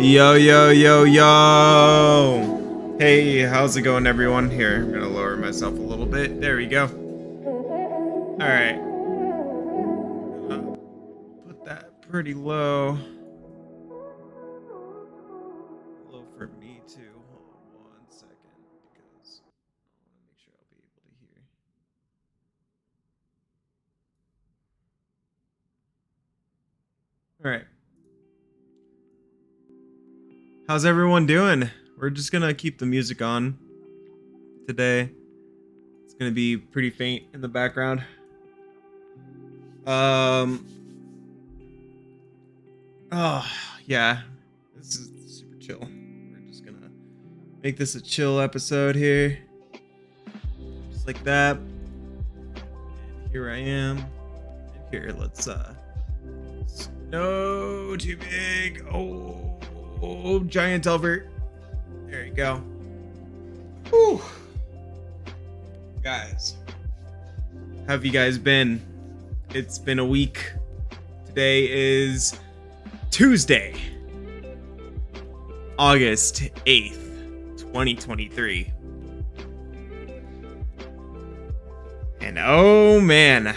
Yo, yo, yo, yo! Hey, how's it going, everyone? Here, I'm gonna lower myself a little bit. There we go. Alright. Put that pretty low. Low for me, too. Hold on 1 second, because I want to make sure I'll be able to hear. Alright. How's everyone doing? We're just gonna keep the music on today. It's gonna be pretty faint in the background. Oh yeah, this is super chill. We're just gonna make this a chill episode here, just like that. And here I am. And here, let's no, too big. Oh, giant Elvert. There you go. Whew. Guys, how have you guys been? It's been a week. Today is Tuesday, August 8th, 2023. And oh man,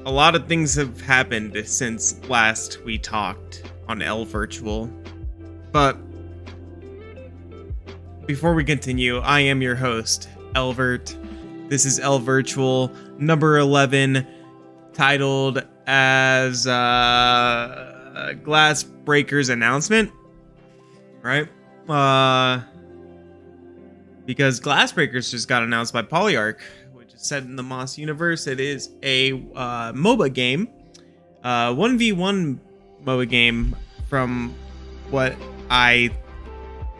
a lot of things have happened since last we talked on Elvertual. But before we continue, I am your host, Elvert. This is Elvertual number 11, titled as Glassbreakers announcement, right? Because Glassbreakers just got announced by Polyarch, which is set in the Moss universe. It is a MOBA game, 1v1 MOBA game from what I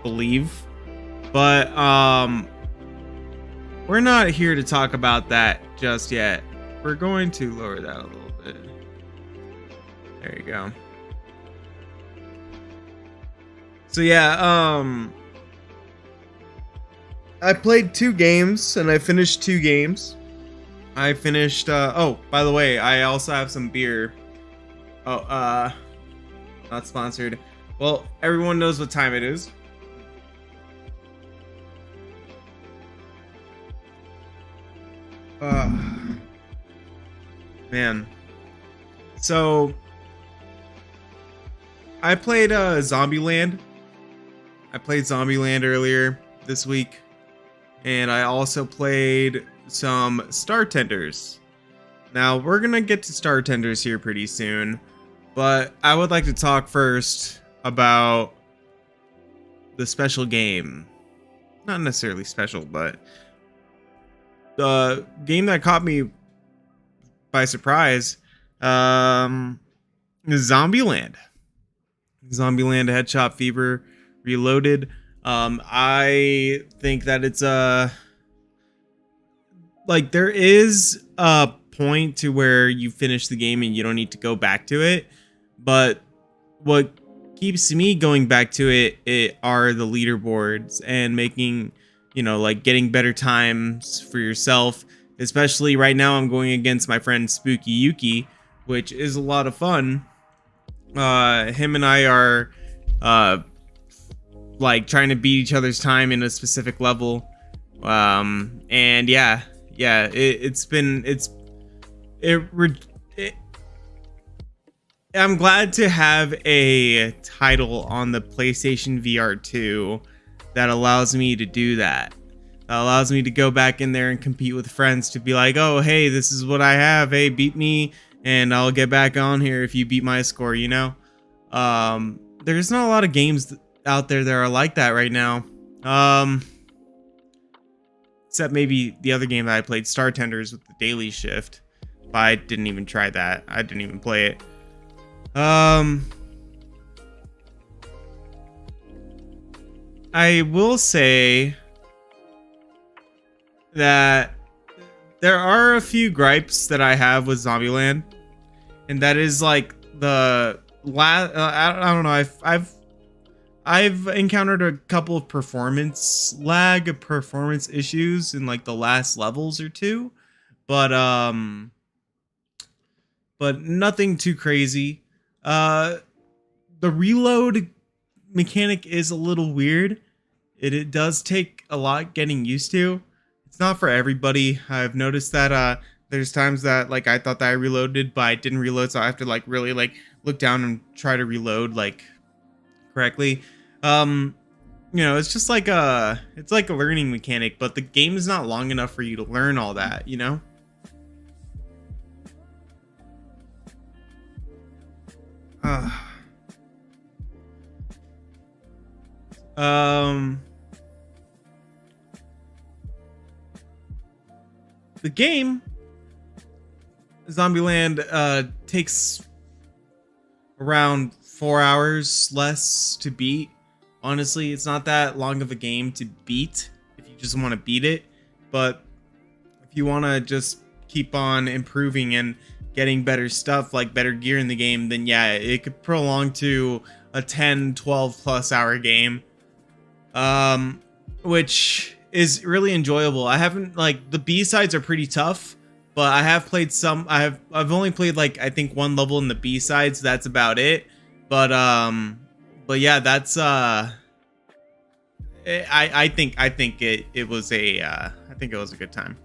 believe, but we're not here to talk about that just yet. We're going to lower that a little bit. There you go. So yeah, I played 2 games and I finished 2 games. I finished oh, by the way, I also have some beer. Oh, not sponsored. Well, everyone knows what time it is. Man. So, I played Zombieland. I played Zombieland earlier this week. And I also played some Startenders. Now, we're going to get to Startenders here pretty soon. But I would like to talk first about the special game. Not necessarily special, but the game that caught me by surprise, Zombieland. Zombieland Headshot Fever Reloaded. I think that it's like there is a point to where you finish the game and you don't need to go back to it, but what keeps me going back to it are the leaderboards and making, you know, like getting better times for yourself. Especially right now, I'm going against my friend Spooky Yuki, which is a lot of fun. Him and I are like trying to beat each other's time in a specific level. And yeah, I'm glad to have a title on the PlayStation VR 2 that allows me to do that. That allows me to go back in there and compete with friends to be like, oh, hey, this is what I have. Hey, beat me, and I'll get back on here if you beat my score, you know? There's not a lot of games out there that are like that right now. Except maybe the other game that I played, Startenders with the daily shift. But I didn't even try that. I didn't even play it. I will say that there are a few gripes that I have with Zombieland, and that is like the I don't know. I've encountered a couple of performance issues in like the last levels or two, but nothing too crazy. The reload mechanic is a little weird. It does take a lot getting used to. It's not for everybody. I've noticed that there's times that like I thought that I reloaded, but I didn't reload, so I have to like really like look down and try to reload like correctly. It's just like it's like a learning mechanic, but the game is not long enough for you to learn all that, you know? The game Zombieland takes around 4 hours less to beat. Honestly, it's not that long of a game to beat if you just want to beat it, but if you want to just keep on improving and getting better stuff, like better gear in the game, then yeah, it could prolong to a 10, 12 plus hour game, which is really enjoyable. I haven't, like, the B-sides are pretty tough, but I have played some. I've only played like I think one level in the B-sides. That's about it. But yeah, that's I think it was a good time.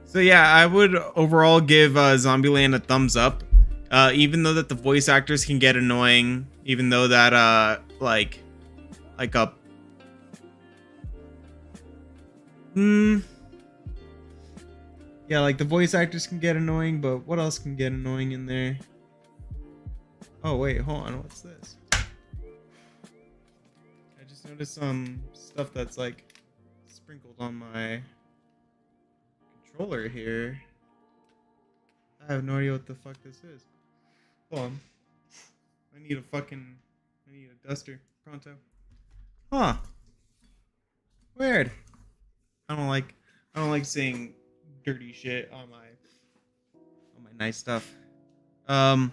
So yeah, I would overall give Zombieland a thumbs up. Even though that the voice actors can get annoying, even though that like a yeah, like the voice actors can get annoying, but what else can get annoying in there? Oh wait, hold on, what's this? I just noticed some stuff that's like sprinkled on my controller here. I have no idea what the fuck this is. Hold on. I need a duster. Pronto. Huh. Weird. I don't like seeing dirty shit on my nice stuff. So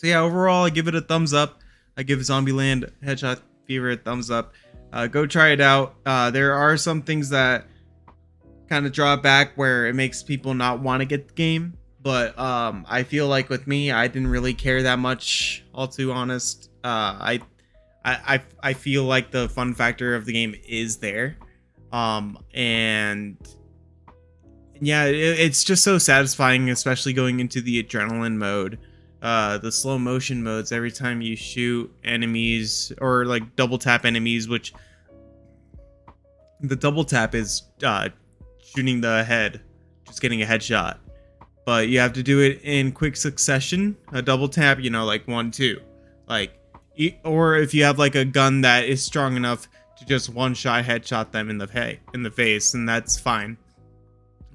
yeah, overall I give it a thumbs up. I give Zombieland Headshot Fever a thumbs up. Go try it out. There are some things that kind of draw it back where it makes people not want to get the game, but I feel like with me, I didn't really care that much, all too honest. I feel like the fun factor of the game is there. And yeah, it's just so satisfying, especially going into the adrenaline mode. The slow motion modes every time you shoot enemies or like double tap enemies, which the double tap is shooting the head, just getting a headshot, but you have to do it in quick succession. A double tap, like 1, 2, like, or if you have like a gun that is strong enough to just one shot headshot them in the face, and that's fine.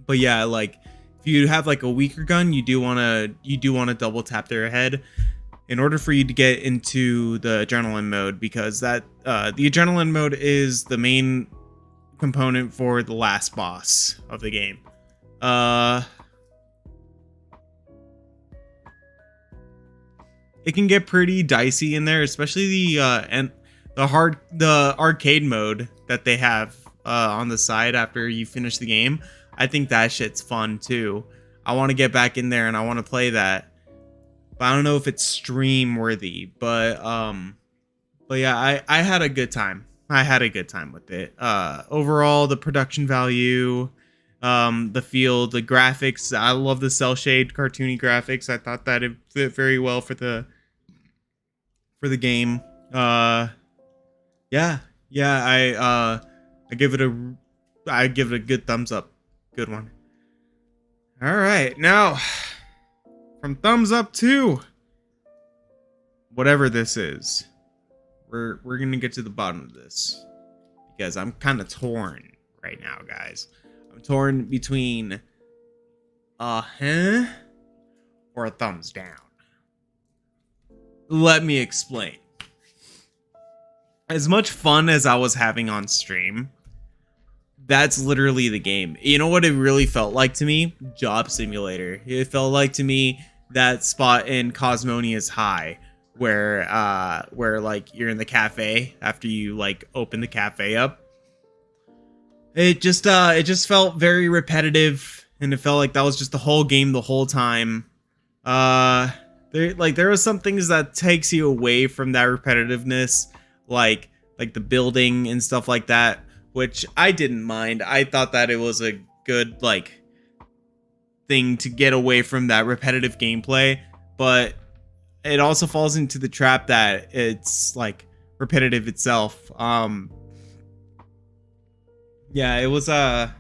But yeah, like if you have like a weaker gun, you do want to double tap their head in order for you to get into the adrenaline mode, because that the adrenaline mode is the main component for the last boss of the game. It can get pretty dicey in there, especially the arcade mode that they have on the side after you finish the game. I think that shit's fun too. I want to get back in there and I want to play that, but I don't know if it's stream worthy. But yeah, I had a good time. I had a good time with it. Overall, the production value, the feel, the graphics. I love the cell shade cartoony graphics. I thought that it fit very well for the game. I give it a good thumbs up. Good one. All right, now from thumbs up to whatever this is, we're gonna get to the bottom of this, because I'm kind of torn right now, guys. I'm torn between or a thumbs down. Let me explain. As much fun as I was having on stream, that's literally the game. You know what it really felt like to me? Job Simulator. It felt like to me that spot in Cosmonia's High where like you're in the cafe after you like open the cafe up. It just felt very repetitive, and it felt like that was just the whole game the whole time. there are some things that takes you away from that repetitiveness, like the building and stuff like that, which I didn't mind. I thought that it was a good like thing to get away from that repetitive gameplay, but it also falls into the trap that it's like repetitive itself. Yeah, it was there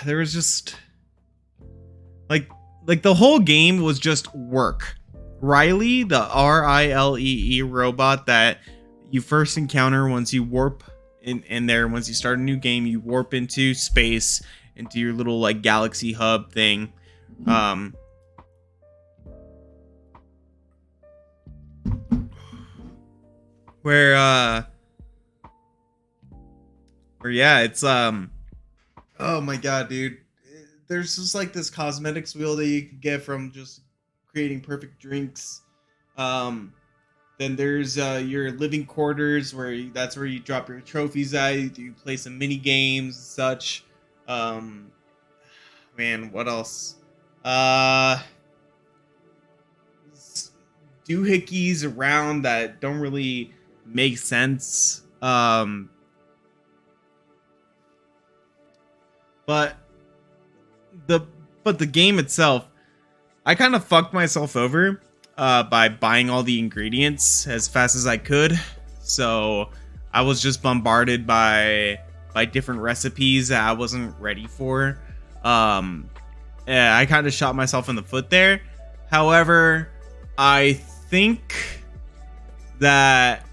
was just like the whole game was just work. Riley, the Rilee robot that you first encounter once you warp in there, once you start a new game, you warp into space, into your little like galaxy hub thing. Where yeah, it's oh my god, dude. There's just like this cosmetics wheel that you can get from just creating perfect drinks. Then there's your living quarters that's where you drop your trophies at. You play some mini games and such. Man, what else? Doohickeys around that don't really make sense. But the game itself, I kind of fucked myself over by buying all the ingredients as fast as I could. So I was just bombarded by different recipes that I wasn't ready for. Yeah, I kind of shot myself in the foot there. However, I think that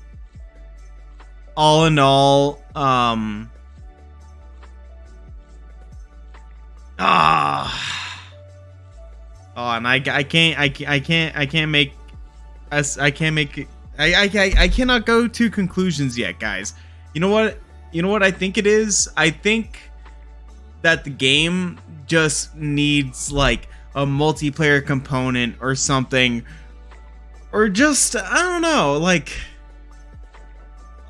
all in all, and I cannot go to conclusions yet, guys. You know what I think it is? I think that the game just needs like a multiplayer component or something, or just, I don't know, like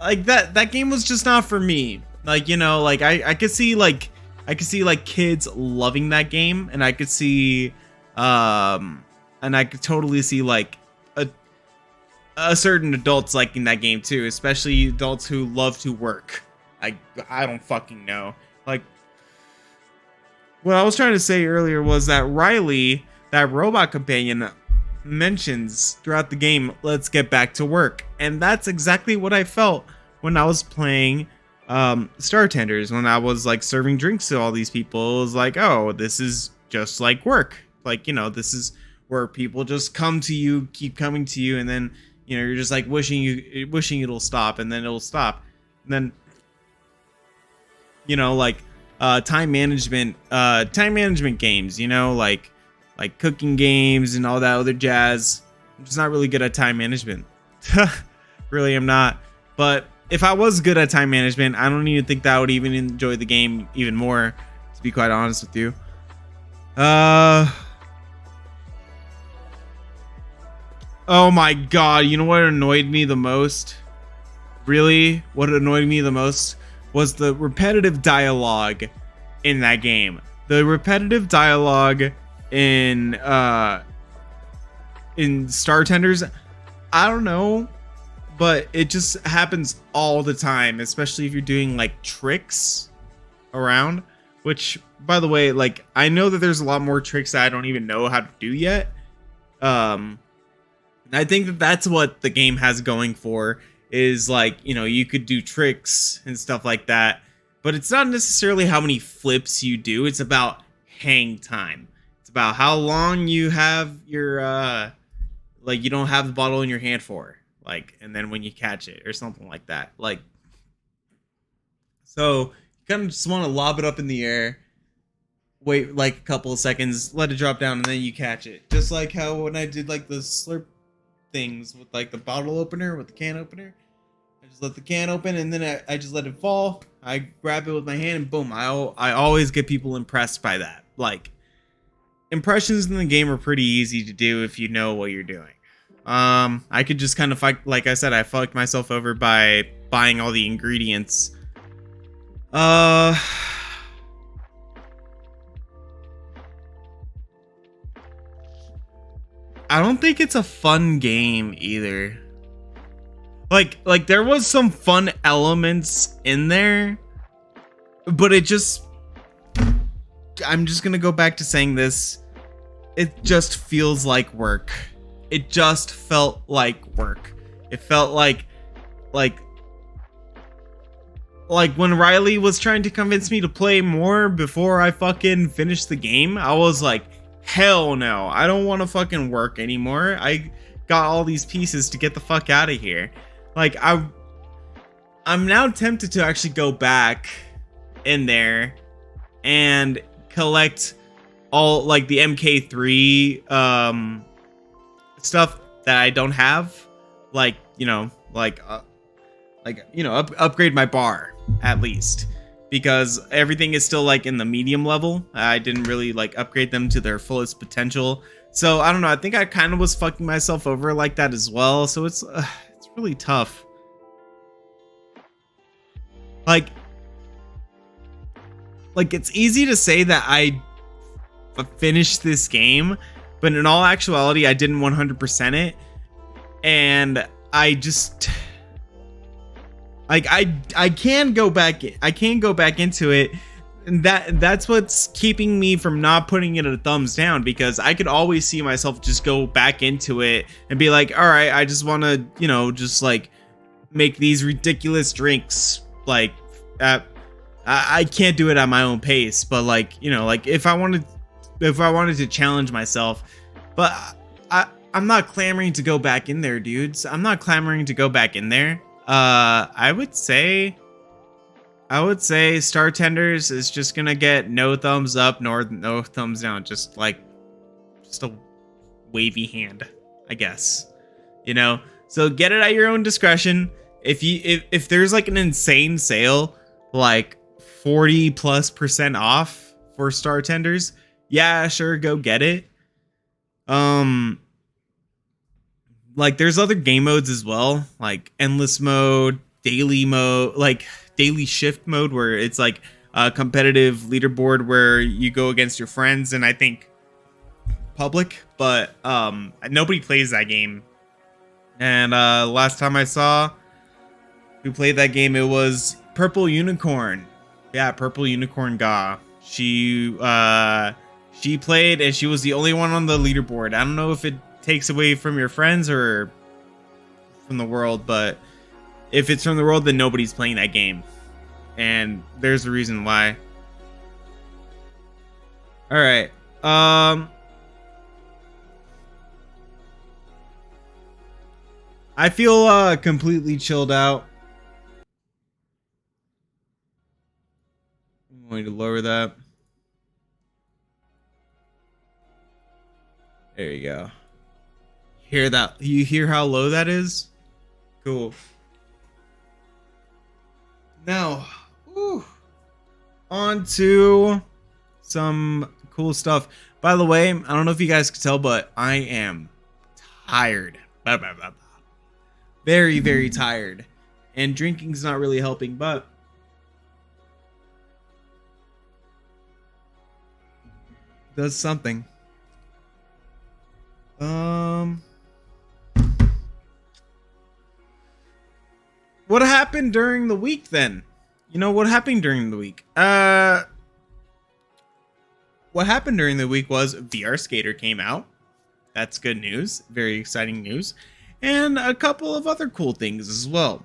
that game was just not for me. Like, you know, like I could see like kids loving that game, and I could see and I could totally see like a certain adults liking that game too, especially adults who love to work. I don't fucking know. Like, what I was trying to say earlier was that Riley, that robot companion, mentions throughout the game, let's get back to work. And that's exactly what I felt when I was playing Startenders, when I was like serving drinks to all these people. It was like, oh, this is just like work. Like, you know, this is where people just come to you, keep coming to you, and then, you know, you're just like wishing it'll stop, and then it'll stop. And then, you know, like time management games, you know, like cooking games and all that other jazz. I'm just not really good at time management. Really, I'm not. But if I was good at time management, I don't even think that I would even enjoy the game even more, to be quite honest with you. Oh my god, you know what annoyed me the most? Really? What annoyed me the most was the repetitive dialogue in that game. The repetitive dialogue in Startenders, I don't know, but it just happens all the time, especially if you're doing like tricks around, which, by the way, like, I know that there's a lot more tricks that I don't even know how to do yet. I think that that's what the game has going for, is like, you know, you could do tricks and stuff like that, but it's not necessarily how many flips you do. It's about hang time. It's about how long you have your like, you don't have the bottle in your hand for, like, and then when you catch it or something like that. Like, so you kind of just want to lob it up in the air, wait like a couple of seconds, let it drop down, and then you catch it. Just like how when I did like the slurp things with like the bottle opener, with the can opener, I just let the can open, and then I just let it fall. I grab it with my hand, and boom. I always get people impressed by that. Like, impressions in the game are pretty easy to do if you know what you're doing. I could just kind of fight, like I said, I fucked myself over by buying all the ingredients. I don't think it's a fun game either. Like there was some fun elements in there, but it just, I'm just gonna go back to saying this, it just feels like work. It just felt like work. It felt like when Riley was trying to convince me to play more before I fucking finished the game, I was like, hell no, I don't want to fucking work anymore. I got all these pieces to get the fuck out of here. Like, I'm now tempted to actually go back in there and collect all, like, the MK3 stuff that I don't have. Like, you know, upgrade my bar at least, because everything is still like in the medium level. I didn't really like upgrade them to their fullest potential. So I don't know, I think I kind of was fucking myself over like that as well. So it's really tough. Like it's easy to say that I finished this game, but in all actuality I didn't 100% it, and I just, like, I can go back into it, and that's what's keeping me from not putting it a thumbs down, because I could always see myself just go back into it and be like, all right, I just want to, you know, just like make these ridiculous drinks. Like, I can't do it at my own pace, but like, you know, like if I wanted to challenge myself, but I'm not clamoring to go back in there, dudes. I'm not clamoring to go back in there. I would say Startenders is just gonna get no thumbs up nor no thumbs down, just a wavy hand, I guess. You know, so get it at your own discretion. If there's like an insane sale, like 40+% off for Startenders, yeah, sure, go get it. Like there's other game modes as well, like endless mode, daily mode, like daily shift mode, where it's like a competitive leaderboard where you go against your friends, and I think public, but nobody plays that game. And last time I saw who played that game, it was Purple Unicorn. Yeah, Purple Unicorn Ga. She played, and she was the only one on the leaderboard. I don't know if it takes away from your friends or from the world, but if it's from the world, then nobody's playing that game, and there's a reason why. All right, I feel completely chilled out. I'm going to lower that. There you go. Hear that? You hear how low that is? Cool. Now, on to some cool stuff. By the way, I don't know if you guys could tell, but I am tired. Very, very tired. And drinking's not really helping, but does something. What happened during the week then? You know, what happened during the week? What happened during the week was VR Skater came out. That's good news. Very exciting news. And a couple of other cool things as well.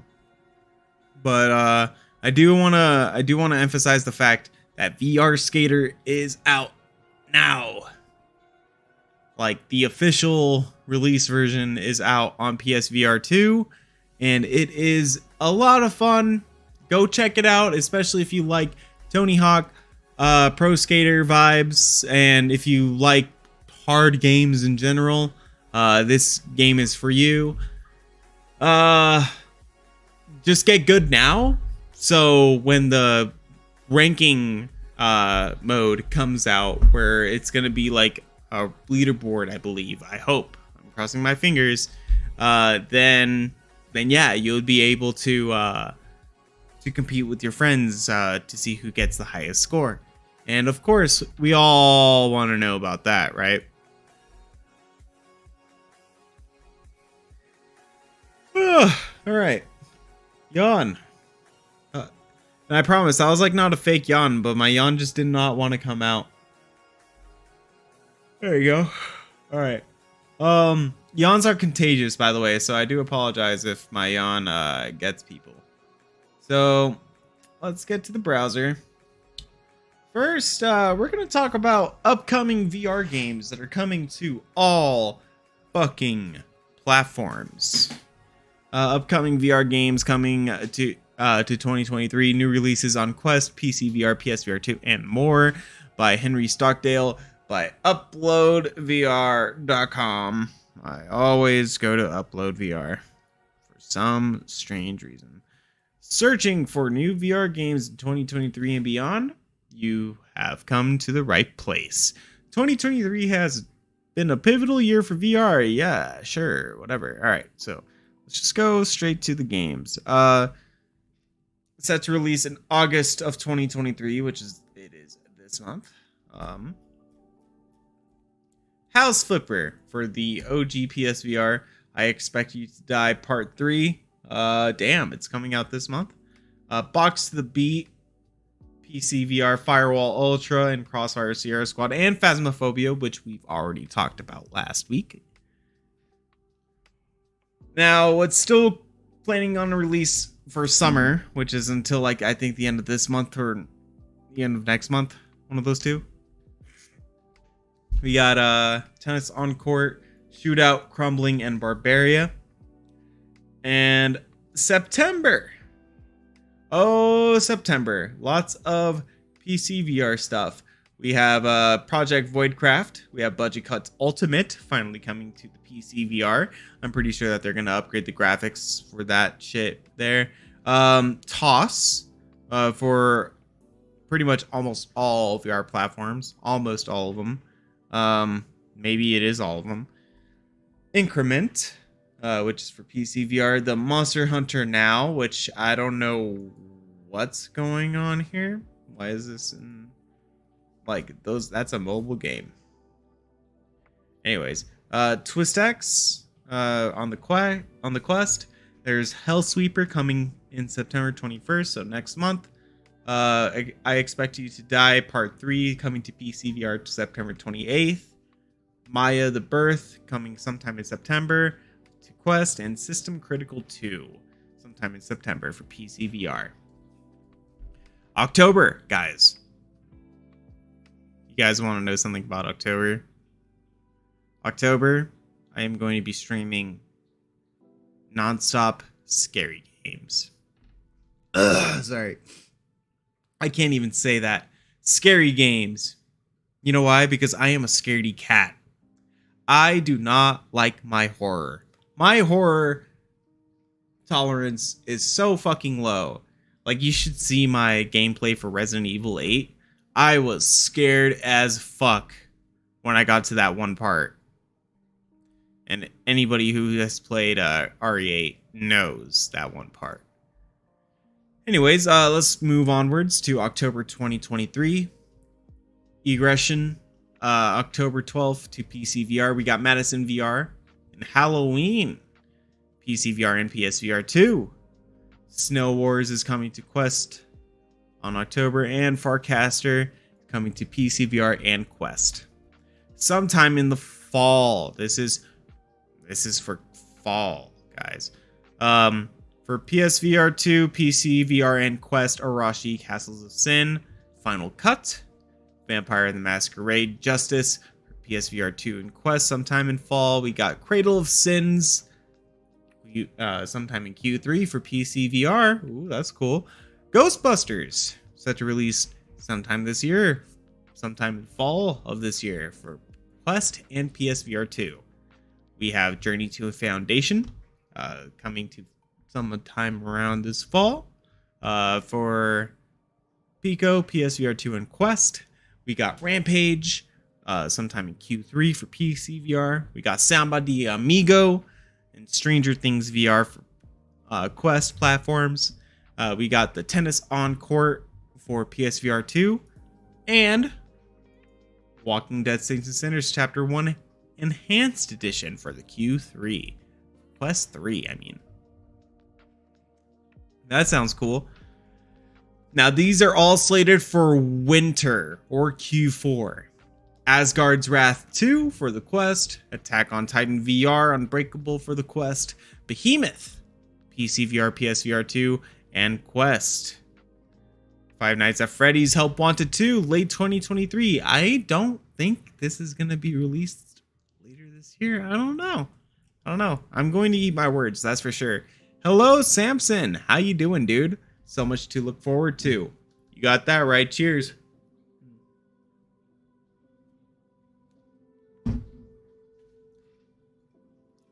But I do want to emphasize the fact that VR Skater is out now. Like, the official release version is out on PSVR 2, and it is a lot of fun. Go check it out, especially if you like Tony Hawk Pro Skater vibes, and if you like hard games in general, this game is for you. Just get good now, so when the ranking mode comes out, where it's gonna be like a leaderboard, I believe, I hope, I'm crossing my fingers, then yeah, you'll be able to compete with your friends to see who gets the highest score. And of course, we all want to know about that, right? All right. Yawn. And I promise, I was like not a fake yawn, but my yawn just did not want to come out. There you go. All right. Yawns are contagious, by the way, so I do apologize if my yawn gets people. So let's get to the browser. First, we're gonna talk about upcoming VR games that are coming to all fucking platforms. Upcoming VR games coming to 2023. New releases on Quest, PC VR, PSVR 2, and more by Henry Stockdale by UploadVR.com. I always go to UploadVR for some strange reason. Searching for new VR games in 2023 and beyond? You have come to the right place. 2023 has been a pivotal year for VR. Yeah, sure, whatever. All right, so let's just go straight to the games. Set to release in August of 2023, which is this month. House Flipper for the OG PSVR. I Expect You to Die Part 3. Damn, it's coming out this month. Box to the Beat, PC VR, Firewall Ultra, and Crossfire Sierra Squad, and Phasmophobia, which we've already talked about last week. Now, what's still planning on a release for summer, which is until like I think the end of this month or the end of next month, one of those two. We got Tennis on Court, Shootout, Crumbling, and Barbaria. And September. Oh, September. Lots of PC VR stuff. We have Project Voidcraft. We have Budget Cuts Ultimate finally coming to the PC VR. I'm pretty sure that they're going to upgrade the graphics for that shit there. Toss for pretty much almost all VR platforms. Almost all of them. Maybe it is all of them. Increment, which is for PC VR. The Monster Hunter Now, which I don't know what's going on here. Why is this in like those? That's a mobile game. Anyways, Twist-X on the Quest. There's Hellsweeper coming in September 21st, so next month. I Expect You to Die Part 3 coming to PC VR September 28th. Maya the Birth coming sometime in September to Quest, and System Critical 2 sometime in September for PC VR. October, guys. You guys want to know something about October? October, I am going to be streaming nonstop scary games. Sorry. I can't even say that. Scary games. You know why? Because I am a scaredy cat. I do not like my horror. My horror tolerance is so fucking low. Like, you should see my gameplay for Resident Evil 8. I was scared as fuck when I got to that one part. And anybody who has played RE8 knows that one part. Anyways, let's move onwards to October 2023. Egression, October 12th to PC VR. We got Madison VR and Halloween, PC VR and PSVR 2. Snow Wars is coming to Quest on October, and Farcaster coming to PC VR and Quest sometime in the fall. This is for fall, guys. For PSVR 2, PC VR, and Quest, Arashi, Castles of Sin, Final Cut, Vampire the Masquerade, Justice, for PSVR 2 and Quest sometime in fall. We got Cradle of Sins, sometime in Q3 for PC VR. Ooh, that's cool. Ghostbusters, set to release sometime this year, sometime in fall of this year for Quest and PSVR 2. We have Journey to a Foundation, coming to sometime around this fall for Pico, PSVR 2, and Quest. We got Rampage sometime in Q3 for PC VR. We got Samba de Amigo and Stranger Things VR for Quest platforms. We got the Tennis on Court for PSVR 2 and Walking Dead Saints and Sinners Chapter 1 Enhanced Edition for the Q3. Quest 3, I mean. That sounds cool. Now, these are all slated for winter or Q4. Asgard's Wrath 2 for the Quest, Attack on Titan VR Unbreakable for the Quest, Behemoth, PC VR, PSVR 2, and Quest. Five Nights at Freddy's Help Wanted 2, late 2023. I don't think this is going to be released later this year. I don't know. I'm going to eat my words, that's for sure. Hello, Samson. How you doing, dude? So much to look forward to. You got that right. Cheers.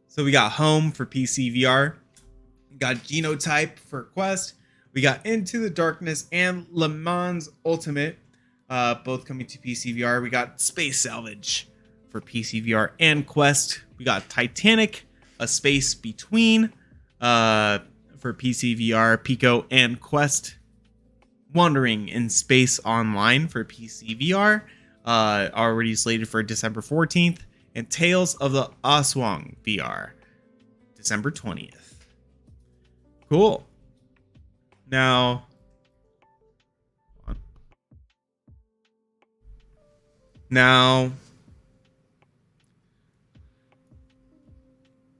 So we got Home for PC VR. We got Genotype for Quest. We got Into the Darkness and Le Mans Ultimate, both coming to PC VR. We got Space Salvage for PC VR and Quest. We got Titanic, A Space Between, for PC VR, Pico, and Quest. Wandering in Space Online for PC VR, already slated for December 14th. And Tales of the Aswang VR, December 20th. Cool. Now,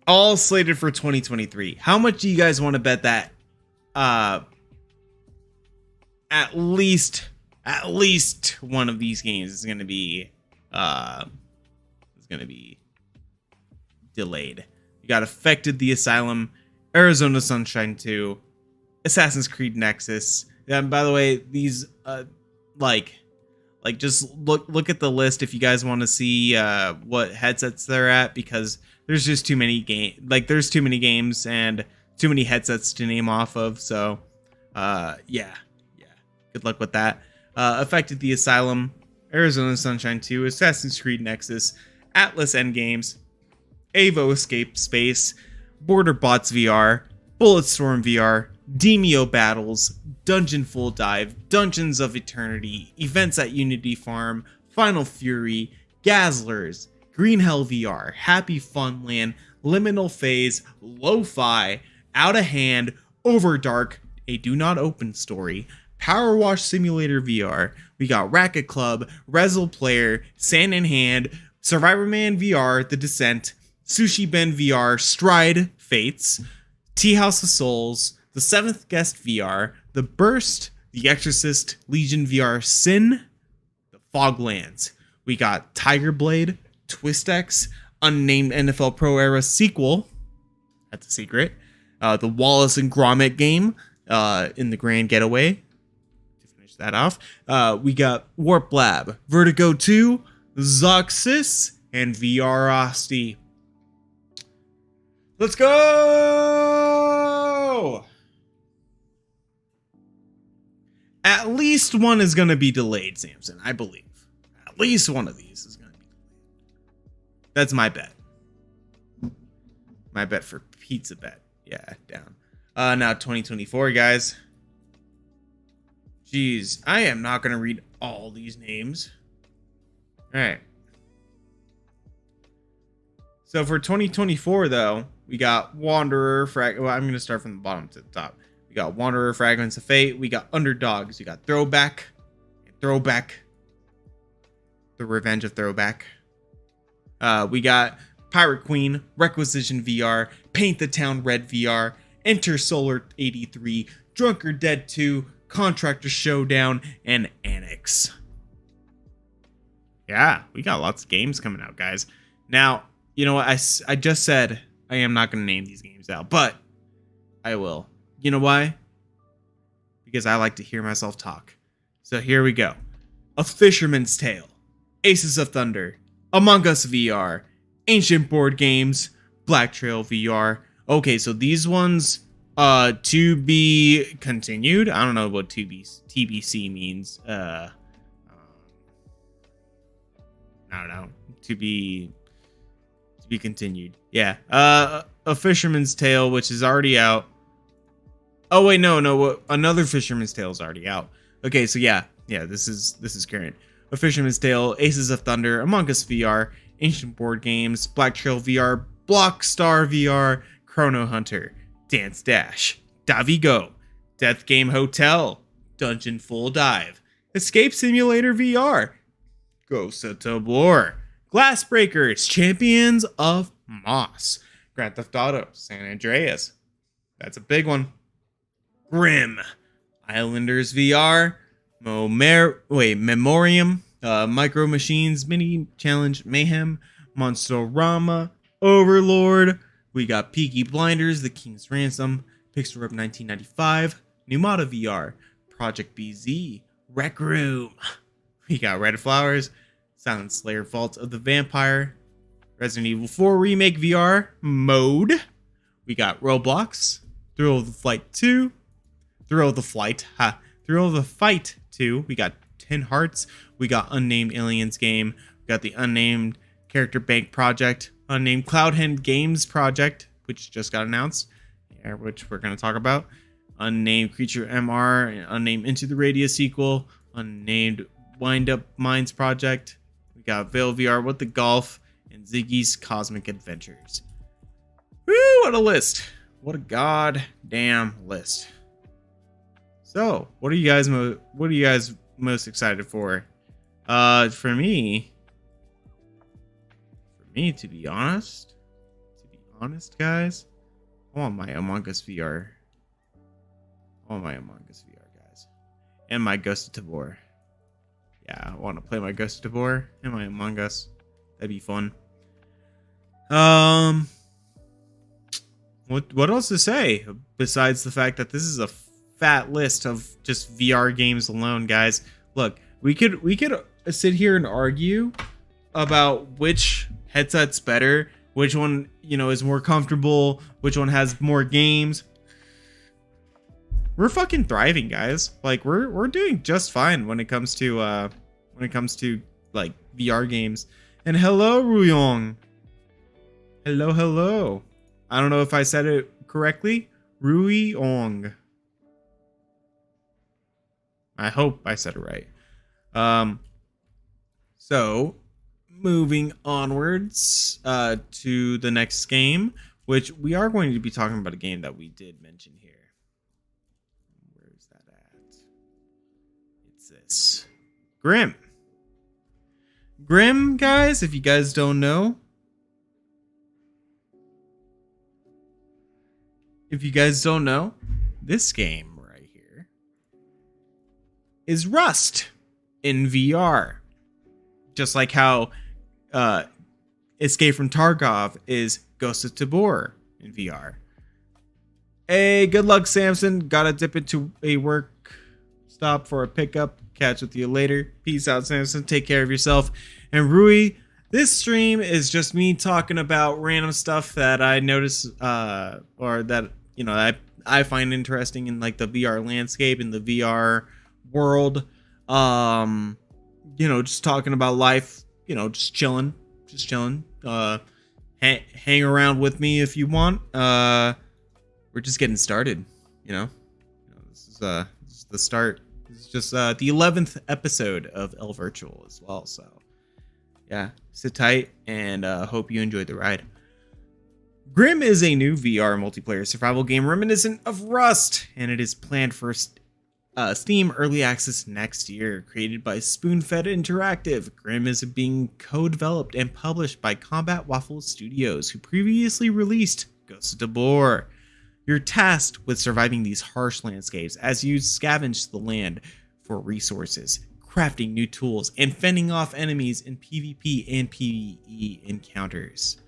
all slated for 2023. How much do you guys want to bet that at least one of these games is going to be delayed? You got Affected the Asylum, Arizona Sunshine 2, Assassin's Creed Nexus. And by the way, these like just look at the list if you guys want to see what headsets they're at, because there's just too many there's too many games and too many headsets to name off of. So yeah. Good luck with that. Affected the Asylum, Arizona Sunshine 2, Assassin's Creed Nexus, Atlas Endgames, Avo Escape Space, Border Bots VR, Bulletstorm VR, Demio Battles, Dungeon Full Dive, Dungeons of Eternity, Events at Unity Farm, Final Fury, Gazzlers, Green Hell VR, Happy Funland, Liminal Phase, Lo-Fi, Out of Hand, Overdark, A Do Not Open Story, Power Wash Simulator VR. We got Racket Club, Rezel Player, Sand in Hand, Survivor Man VR, The Descent, Sushi Ben VR, Stride, Fates, Tea House of Souls, The Seventh Guest VR, The Burst, The Exorcist, Legion VR, Sin, The Foglands. We got Tiger Blade, Twist X, Unnamed NFL Pro Era sequel. That's a secret. The Wallace and Gromit game in the Grand Getaway. To finish that off, we got Warp Lab, Vertigo 2, Zoxys, and VR Asti. Let's go! At least one is going to be delayed, Samson, I believe. At least one of these is going to be delayed. That's my bet. My bet for Pizza Bet. Yeah, down. Now 2024, guys. Jeez, I am not going to read all these names. All right. So for 2024, though, we got Wanderer, well, I'm going to start from the bottom to the top. We got Wanderer, Fragments of Fate. We got Underdogs. We got Throwback. The Revenge of Throwback. We got Pirate Queen, Requisition VR, Paint the Town Red VR, Enter Solar 83, Drunker Dead 2, Contractor Showdown, and Annex. Yeah, we got lots of games coming out, guys. Now, you know what? I just said I am not going to name these games out, but I will. You know why? Because I like to hear myself talk. So here we go. A Fisherman's Tale, Aces of Thunder, Among Us VR, Ancient Board Games, Black Trail VR. Okay, so these ones to be continued. I don't know what TBC means. I don't know. To be continued. Yeah. A Fisherman's Tale, which is already out. Oh wait, no. Another Fisherman's Tale is already out. Okay, so yeah, this is current. A Fisherman's Tale, Aces of Thunder, Among Us VR, Ancient Board Games, Black Trail VR, Blockstar VR, Chrono Hunter, Dance Dash, Davi Go, Death Game Hotel, Dungeon Full Dive, Escape Simulator VR, Ghost of Tabor, Glassbreakers, Champions of Moss, Grand Theft Auto, San Andreas. That's a big one. Grim, Islanders VR, Memoriam, Micro Machines, Mini Challenge, Mayhem, Monsterama, Overlord. We got Peaky Blinders, The King's Ransom, Pixel Rep 1995, Numata VR, Project BZ, Rec Room. We got Red Flowers, Silent Slayer Vault of the Vampire, Resident Evil 4 Remake VR mode. We got Roblox, Thrill of the Fight 2. We got 10 Hearts. We got Unnamed Aliens game. We got the Unnamed Character Bank Project, Unnamed Cloudhand Games Project, which just got announced, which we're going to talk about. Unnamed Creature MR, and Unnamed Into the Radius sequel, Unnamed Wind Up Minds Project. We got Veil VR with the Golf, and Ziggy's Cosmic Adventures. Woo, what a list. What a goddamn list. So, what are you guys most excited for? For me, to be honest, guys, I want my Among Us VR. Guys. And my Ghost of Tabor. Yeah, I want to play my Ghost of Tabor and my Among Us. That'd be fun. What else to say besides the fact that this is a fat list of just VR games alone, guys? Look, we could sit here and argue about which headset's better, which one, is more comfortable, which one has more games. We're fucking thriving, guys. Like we're doing just fine when it comes to like VR games. And hello, Ruyong. Hello. I don't know if I said it correctly. Ruyong. I hope I said it right. So moving onwards to the next game, which we are going to be talking about a game that we did mention here. Where's that at? It's this. Grim, guys, if you guys don't know. This game right here is Rust in VR. Just like how Escape from Tarkov is Ghost of Tabor in VR. Hey, good luck, Samson. Gotta dip into a work stop for a pickup. Catch with you later. Peace out, Samson. Take care of yourself. And Rui, this stream is just me talking about random stuff that I notice or that I find interesting in like the VR landscape and the VR world. Just talking about life, just chilling. Hang around with me if you want. We're just getting started, This is the start. This is just the 11th episode of Elvertual as well. So yeah, sit tight and hope you enjoyed the ride. Grim is a new VR multiplayer survival game reminiscent of Rust, and it is planned for Steam Early Access next year. Created by Spoonfed Interactive, Grim is being co-developed and published by Combat Waffle Studios, who previously released Ghost of Tabor. You're tasked with surviving these harsh landscapes as you scavenge the land for resources, crafting new tools, and fending off enemies in PvP and PvE encounters.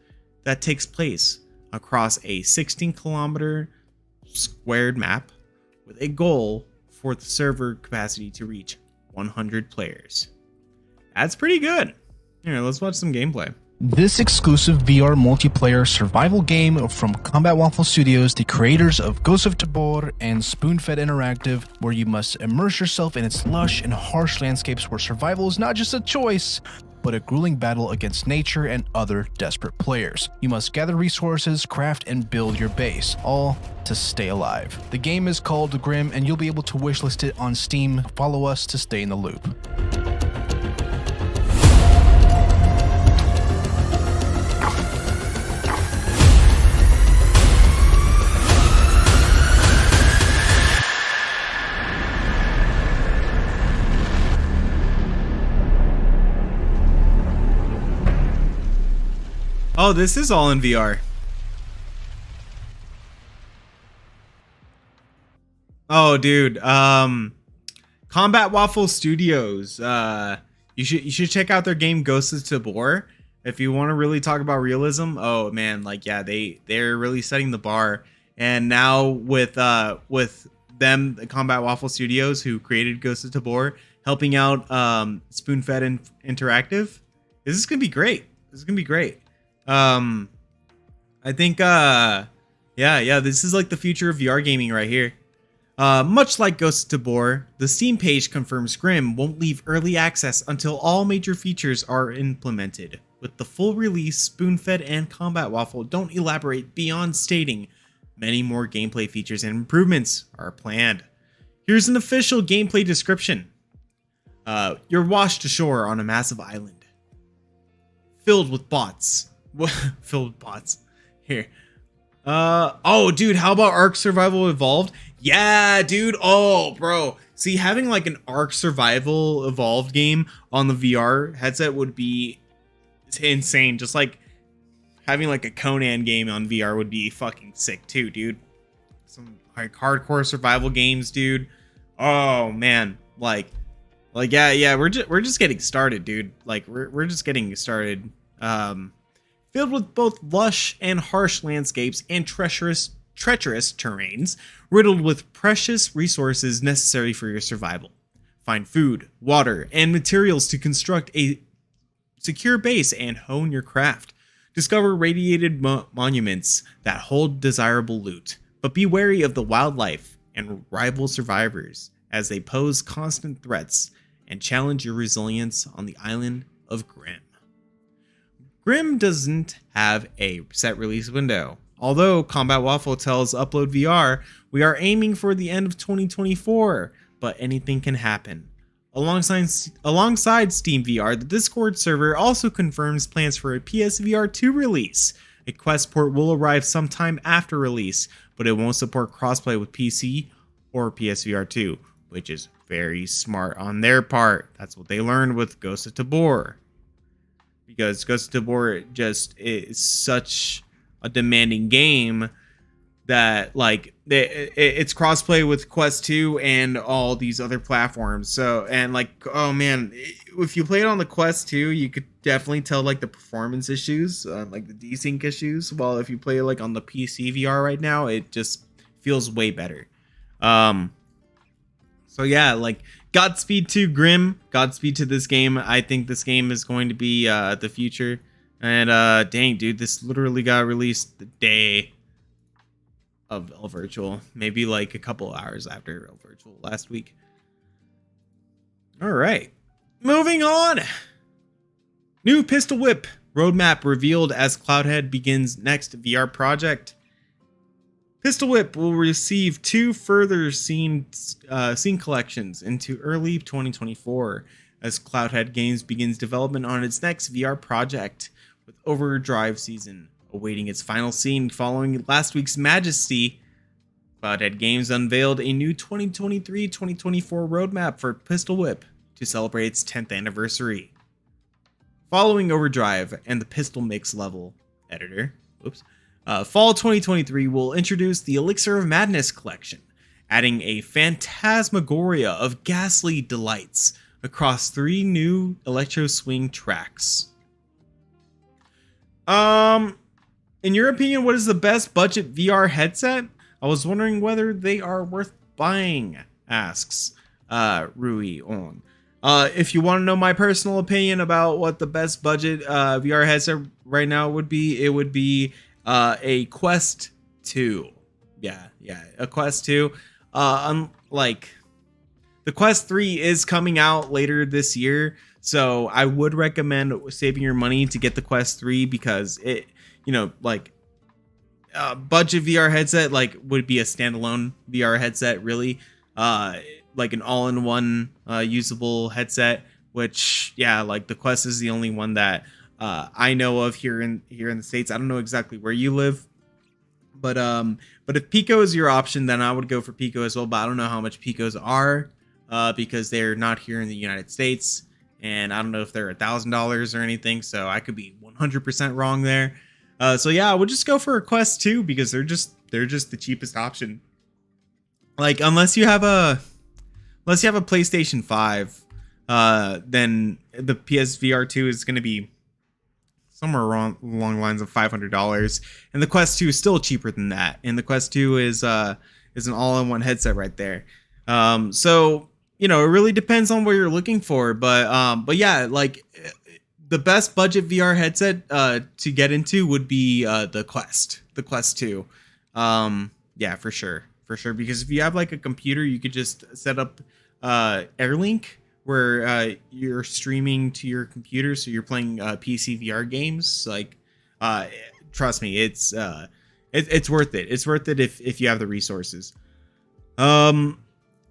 That takes place across a 16-kilometer squared map with a goal for the server capacity to reach 100 players. That's pretty good. Here, let's watch some gameplay. This exclusive VR multiplayer survival game from Combat Waffle Studios, the creators of Ghost of Tabor and Spoonfed Interactive, where you must immerse yourself in its lush and harsh landscapes where survival is not just a choice, but a grueling battle against nature and other desperate players. You must gather resources, craft, and build your base, all to stay alive. The game is called Grim, and you'll be able to wishlist it on Steam. Follow us to stay in the loop. Oh, this is all in VR. Oh, dude. Combat Waffle Studios. You should check out their game Ghosts of Tabor if you want to really talk about realism. Oh man, like yeah, they're really setting the bar. And now with them, the Combat Waffle Studios, who created Ghosts of Tabor, helping out Spoonfed Interactive, this is gonna be great. This is gonna be great. I think yeah, this is like the future of VR gaming right here. Much like Ghosts of Tabor, the Steam page confirms Grimm won't leave early access until all major features are implemented. With the full release, Spoonfed and Combat Waffle don't elaborate beyond stating many more gameplay features and improvements are planned. Here's an official gameplay description. You're washed ashore on a massive island filled with bots. Filled with bots. Here. Oh, dude, how about Ark Survival Evolved? Yeah, dude. Oh, bro. See, having like an Ark Survival Evolved game on the VR headset would be insane. Just like having like a Conan game on VR would be fucking sick too, dude. Some like hardcore survival games, dude. Oh man, like yeah, we're just getting started, dude. Like we're just getting started. Filled with both lush and harsh landscapes and treacherous terrains, riddled with precious resources necessary for your survival. Find food, water, and materials to construct a secure base and hone your craft. Discover radiated monuments that hold desirable loot, but be wary of the wildlife and rival survivors as they pose constant threats and challenge your resilience on the island of Grimm. Grimm doesn't have a set release window. Although Combat Waffle tells Upload VR, we are aiming for the end of 2024, but anything can happen. Alongside Steam VR, the Discord server also confirms plans for a PSVR 2 release. A Quest port will arrive sometime after release, but it won't support crossplay with PC or PSVR 2, which is very smart on their part. That's what they learned with Ghost of Tabor. Because Ghost of Tabor just is such a demanding game that like it's crossplay with Quest 2 and all these other platforms. So, and like, oh man, if you play it on the Quest 2, you could definitely tell like the performance issues, like the desync issues. While if you play like on the PC VR right now, it just feels way better. So yeah, like Godspeed to Grimm, Godspeed to this game. I think this game is going to be the future. And dang, dude, this literally got released the day of Elvertual, maybe like a couple hours after Elvertual last week. All right, moving on. New Pistol Whip roadmap revealed as Cloudhead begins next VR project. Pistol Whip will receive 2 further scene collections into early 2024 as Cloudhead Games begins development on its next VR project, with Overdrive Season awaiting its final scene following last week's Majesty. Cloudhead Games unveiled a new 2023-2024 roadmap for Pistol Whip to celebrate its 10th anniversary. Following Overdrive and the Pistol Mix level editor, fall 2023 will introduce the Elixir of Madness collection, adding a phantasmagoria of ghastly delights across 3 new electro swing tracks. In your opinion, what is the best budget VR headset? I was wondering whether they are worth buying, asks Rui on. If you want to know my personal opinion about what the best budget VR headset right now would be, it would be a Quest 2. Yeah, a Quest 2. Like the Quest 3 is coming out later this year, so I would recommend saving your money to get the Quest 3 because it, like budget VR headset like would be a standalone VR headset, really, like an all-in-one usable headset. Which, yeah, like the Quest is the only one that I know of here in the States. I don't know exactly where you live, but if Pico is your option, then I would go for Pico as well. But I don't know how much Picos are because they're not here in the United States, and I don't know if they're $1,000 or anything, so I could be 100% wrong there. So yeah, I would just go for a Quest 2 because they're just the cheapest option. Like unless you have a PlayStation 5, then the PSVR 2 is going to be somewhere along the lines of $500, and the Quest 2 is still cheaper than that. And the Quest 2 is an all-in-one headset right there. So you know, it really depends on what you're looking for, but yeah, like the best budget VR headset to get into would be the Quest 2. Yeah, for sure, because if you have like a computer, you could just set up Airlink, where you're streaming to your computer, so you're playing PC VR games. Like, trust me, it's worth it. It's worth it if you have the resources.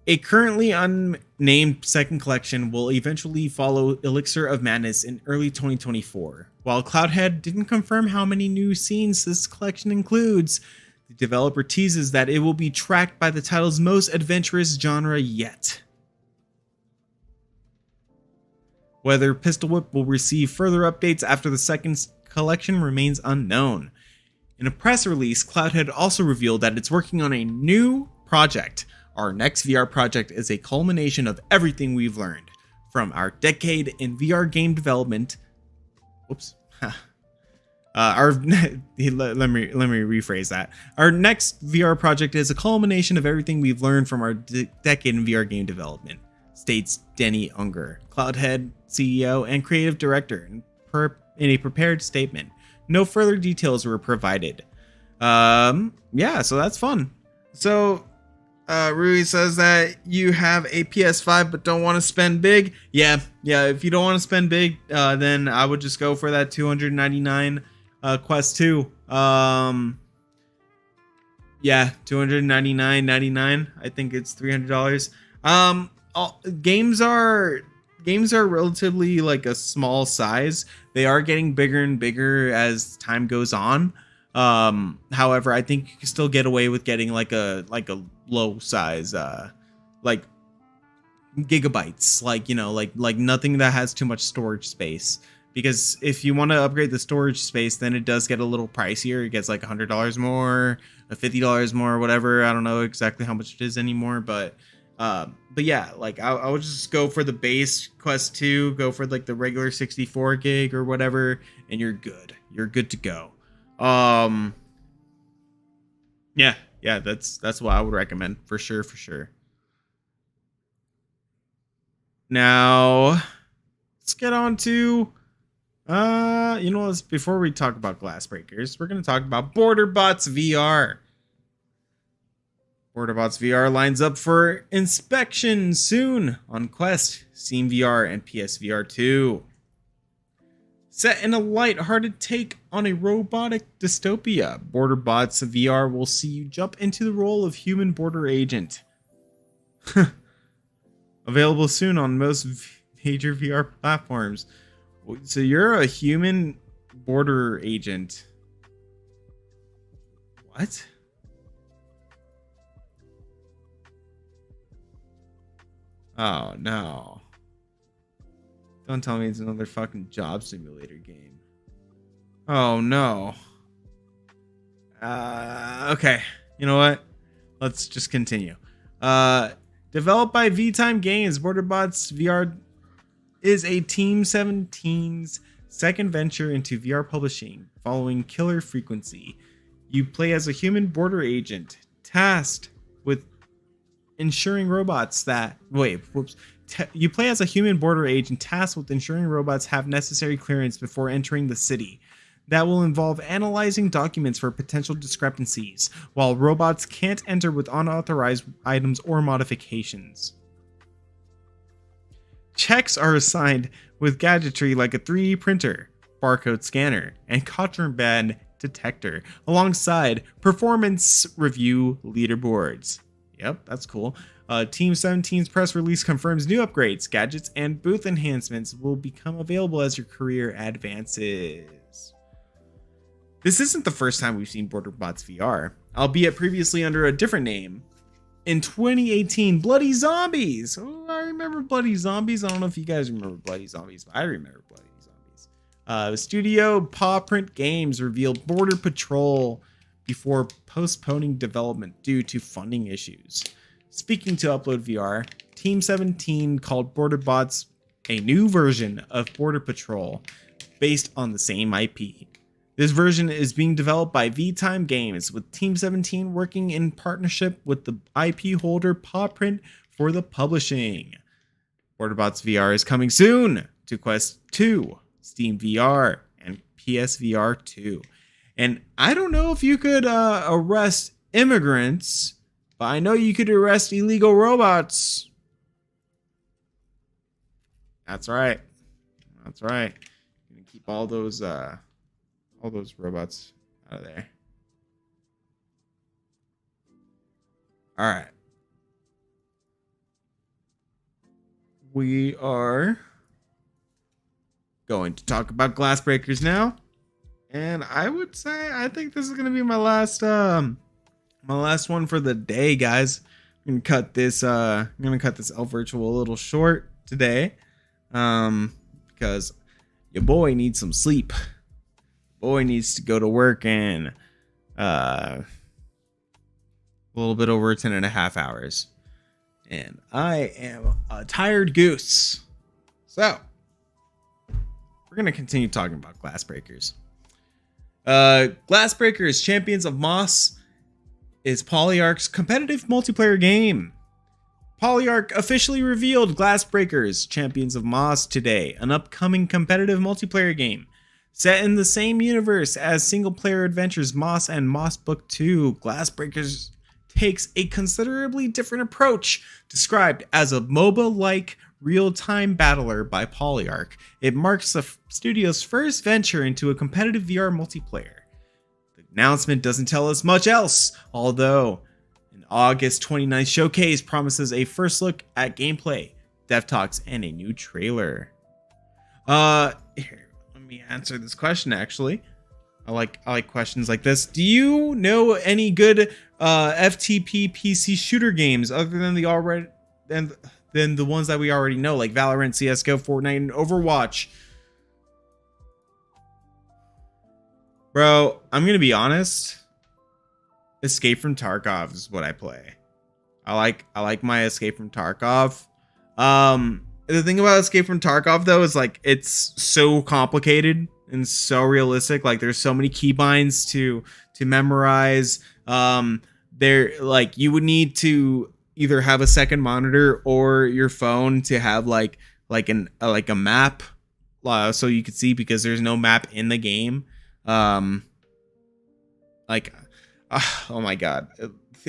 A currently unnamed second collection will eventually follow Elixir of Madness in early 2024. While Cloudhead didn't confirm how many new scenes this collection includes, the developer teases that it will be tracked by the title's most adventurous genre yet. Whether Pistol Whip will receive further updates after the second collection remains unknown. In a press release, Cloudhead also revealed that it's working on a new project. Our next VR project is a culmination of everything we've learned from our decade in VR game development. Oops. Let me rephrase that. Our next VR project is a culmination of everything we've learned from our decade in VR game development, states Denny Unger, Cloudhead CEO and creative director, in a prepared statement. No further details were provided. Yeah, so that's fun. So Rui says that you have a PS5 but don't want to spend big. Yeah, if you don't want to spend big, then I would just go for that $299 Quest 2. Yeah, $299.99. I think it's $300. Games are relatively like a small size. They are getting bigger and bigger as time goes on. However, I think you can still get away with getting like a low size, like gigabytes, like, you know, like nothing that has too much storage space. Because if you want to upgrade the storage space, then it does get a little pricier. It gets like $100 more, $50 more, whatever. I don't know exactly how much it is anymore, but yeah, like I would just go for the base Quest 2, go for like the regular 64 gig or whatever, and you're good. You're good to go. Yeah, that's what I would recommend for sure. Now, let's get on to before we talk about Glassbreakers, we're going to talk about BorderBots VR. BorderBots VR lines up for inspection soon on Quest, Steam VR, and PSVR 2. Set in a light-hearted take on a robotic dystopia, BorderBots VR will see you jump into the role of human border agent. Available soon on most major VR platforms. So you're a human border agent. What? Oh, no. Don't tell me it's another fucking job simulator game. Oh, no. Okay. You know what? Let's just continue. Developed by V-Time Games, BorderBots VR is a Team 17's second venture into VR publishing, following Killer Frequency. You play as a human border agent, tasked with ensuring robots that... You play as a human border agent tasked with ensuring robots have necessary clearance before entering the city. That will involve analyzing documents for potential discrepancies, while robots can't enter with unauthorized items or modifications. Checks are assigned with gadgetry like a 3D printer, barcode scanner, and contraband detector, alongside performance review leaderboards. Yep, that's cool. Team 17's press release confirms new upgrades, gadgets, and booth enhancements will become available as your career advances. This isn't the first time we've seen BorderBots VR, albeit previously under a different name. in 2018, Bloody Zombies. Oh, I remember Bloody Zombies. I don't know if you guys remember Bloody Zombies, but I remember Bloody Zombies. Studio Paw Print Games revealed Border Patrol before postponing development due to funding issues. Speaking to Upload VR, Team 17 called Border Bots a new version of Border Patrol based on the same IP. This version is being developed by V-Time Games, with Team 17 working in partnership with the IP holder Pawprint for the publishing. BorderBots VR is coming soon to Quest 2, Steam VR, and PSVR 2. And I don't know if you could arrest immigrants, but I know you could arrest illegal robots. That's right. That's right. I'm gonna keep all those robots out of there. All right. We are going to talk about Glassbreakers now. And I would say I think this is going to be my last one for the day, guys. I'm going to cut this Elvertual a little short today. Because your boy needs some sleep. Boy needs to go to work in a little bit over 10.5 hours. And I am a tired goose. So, we're going to continue talking about Glassbreakers. Glassbreakers Champions of Moss is Polyarch's competitive multiplayer game. Polyarch officially revealed Glassbreakers Champions of Moss today, an upcoming competitive multiplayer game. Set in the same universe as single-player adventures Moss and Moss Book 2, Glassbreakers takes a considerably different approach, described as a MOBA-like real-time battler by Polyarch. It marks the studio's first venture into a competitive VR multiplayer. The announcement doesn't tell us much else, although an August 29th showcase promises a first look at gameplay, dev talks, and a new trailer. Here. Let me answer this question. Actually, I like questions like this. Do you know any good FTP PC shooter games other than the ones that we already know, like Valorant, CS:GO, Fortnite, and Overwatch? Bro, I'm gonna be honest. Escape from Tarkov is what I play. I like my Escape from Tarkov. The thing about Escape from Tarkov, though, is like it's so complicated and so realistic. Like there's so many keybinds to memorize. You would need to either have a second monitor or your phone to have like a map, so you could see, because there's no map in the game. Oh my god.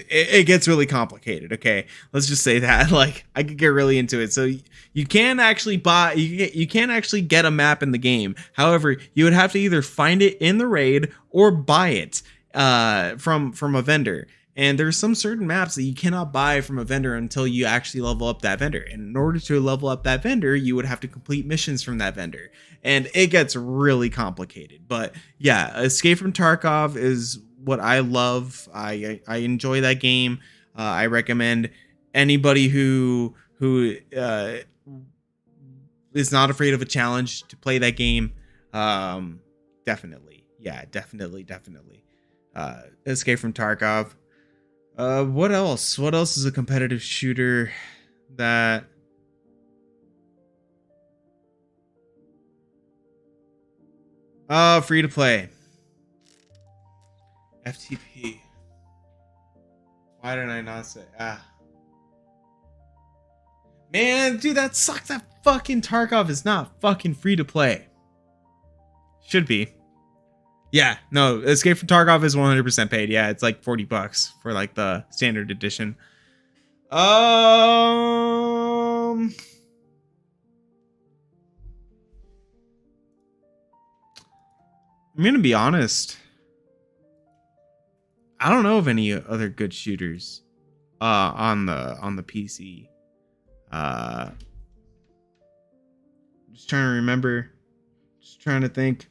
It gets really complicated. Okay, let's just say that. Like, I could get really into it. So you can actually you can't actually get a map in the game. However, you would have to either find it in the raid or buy it from a vendor. And there's some certain maps that you cannot buy from a vendor until you actually level up that vendor. And in order to level up that vendor, you would have to complete missions from that vendor. And it gets really complicated. But yeah, Escape from Tarkov is what I love. I enjoy that game. I recommend anybody who is not afraid of a challenge to play that game. Definitely. Yeah, definitely. Escape from Tarkov. What else? What else is a competitive shooter that... free to play. FTP. Why did I not say? Man, dude, that sucks. That fucking Tarkov is not fucking free to play. Should be. Yeah, no, Escape from Tarkov is 100% paid. Yeah, it's like $40 for like the standard edition. I'm gonna be honest. I don't know of any other good shooters on the PC. Just trying to remember. Just trying to think.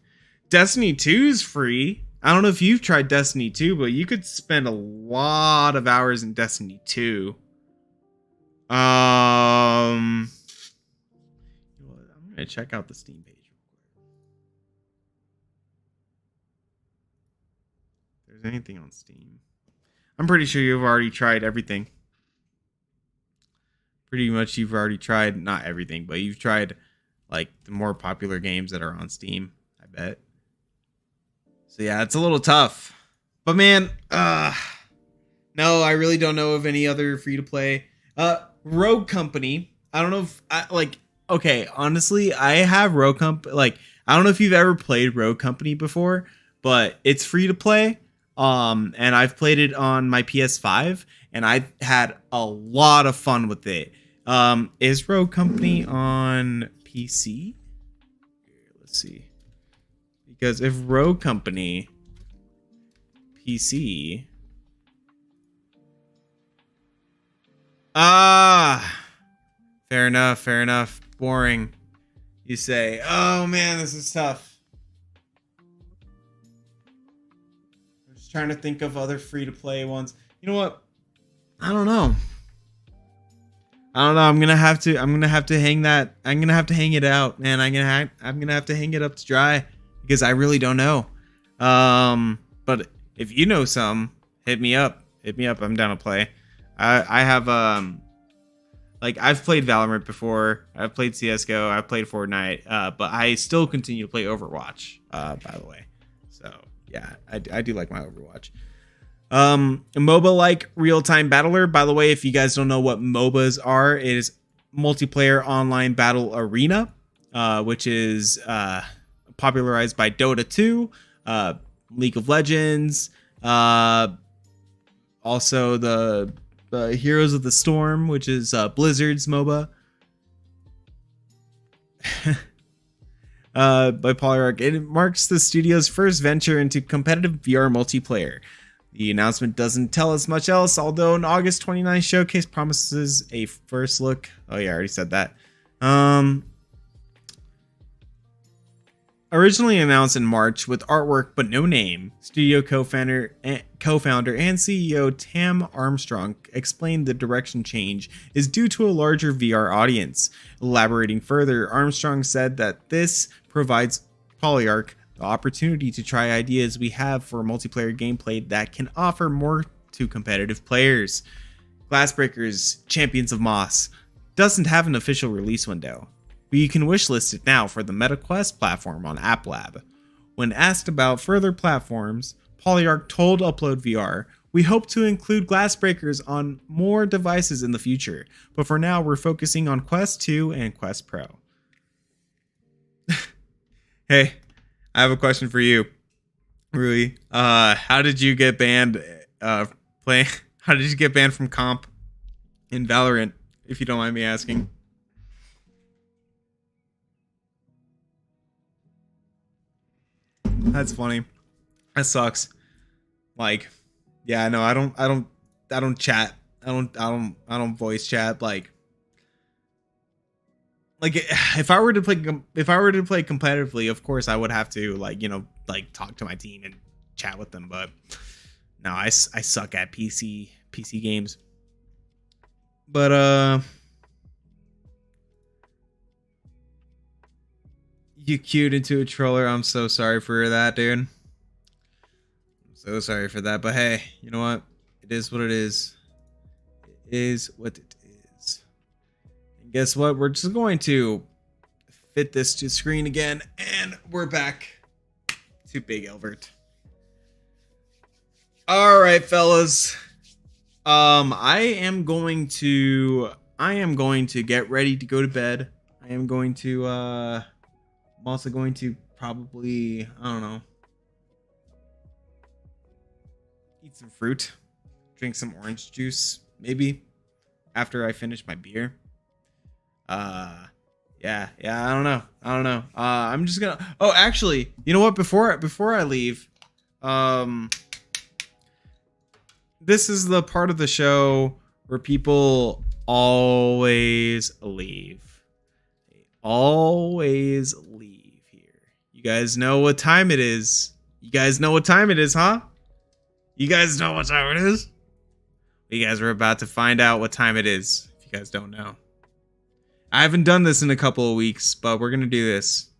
Destiny 2 is free. I don't know if you've tried Destiny 2, but you could spend a lot of hours in Destiny 2. I'm gonna check out the Steam page real quick. If there's anything on Steam. I'm pretty sure you've already tried everything. Pretty much you've already tried, not everything, but you've tried like the more popular games that are on Steam, I bet. So yeah, it's a little tough. But man, no, I really don't know of any other free to play. Rogue Company. I don't know if okay, honestly, I have Rogue Company. Like, I don't know if you've ever played Rogue Company before, but it's free to play. And I've played it on my PS5 and I've had a lot of fun with it. Is Rogue Company on PC? Let's see. Because if Rogue Company PC, fair enough. Boring. You say, oh man, this is tough. I'm just trying to think of other free to play ones. You know what? I don't know. I'm gonna have to hang that. I'm gonna have to hang it out, man. I'm gonna have to hang it up to dry because I really don't know. But if you know some, hit me up. I'm down to play. I have like I've played Valorant before. I've played CS:GO. I've played Fortnite. But I still continue to play Overwatch. By the way, so yeah, I do like my Overwatch. A MOBA like real-time battler. By the way, if you guys don't know what MOBAs are, it is multiplayer online battle arena, which is popularized by Dota 2, League of Legends, also the Heroes of the Storm, which is Blizzard's MOBA. By Polyarc. It marks the studio's first venture into competitive VR multiplayer. The announcement doesn't tell us much else, although an August 29th showcase promises a first look. Oh yeah, I already said that. Originally announced in March with artwork but no name, studio co-founder and CEO Tam Armstrong explained the direction change is due to a larger VR audience. Elaborating further, Armstrong said that this provides Polyarc the opportunity to try ideas we have for multiplayer gameplay that can offer more to competitive players. Glassbreakers Champions of Moss doesn't have an official release window, but you can wishlist it now for the MetaQuest platform on App Lab. When asked about further platforms, Polyarc told Upload VR, "We hope to include Glassbreakers on more devices in the future, but for now we're focusing on Quest 2 and Quest Pro." Hey, I have a question for you, Rui. How did you get banned How did you get banned from comp in Valorant, if you don't mind me asking? That's funny. That sucks. Like, yeah, no, I don't chat. I don't voice chat. Like if I were to play competitively, of course I would have to talk to my team and chat with them. But no, I suck at PC games. But you queued into a troller. I'm so sorry for that, dude. I'm so sorry for that. But hey, you know what? It is what it is. It is what it is. And guess what? We're just going to fit this to screen again, and we're back to Big Elvert. All right, fellas. I am going to get ready to go to bed. I'm also going to probably, I don't know, eat some fruit, drink some orange juice, maybe, after I finish my beer. Yeah, I don't know. I'm just gonna, oh, actually, you know what, before I leave, this is the part of the show where people always leave. They always leave here. You guys know what time it is. You guys know what time it is, huh? You guys know what time it is? You guys are about to find out what time it is, if you guys don't know. I haven't done this in a couple of weeks, but we're going to do this.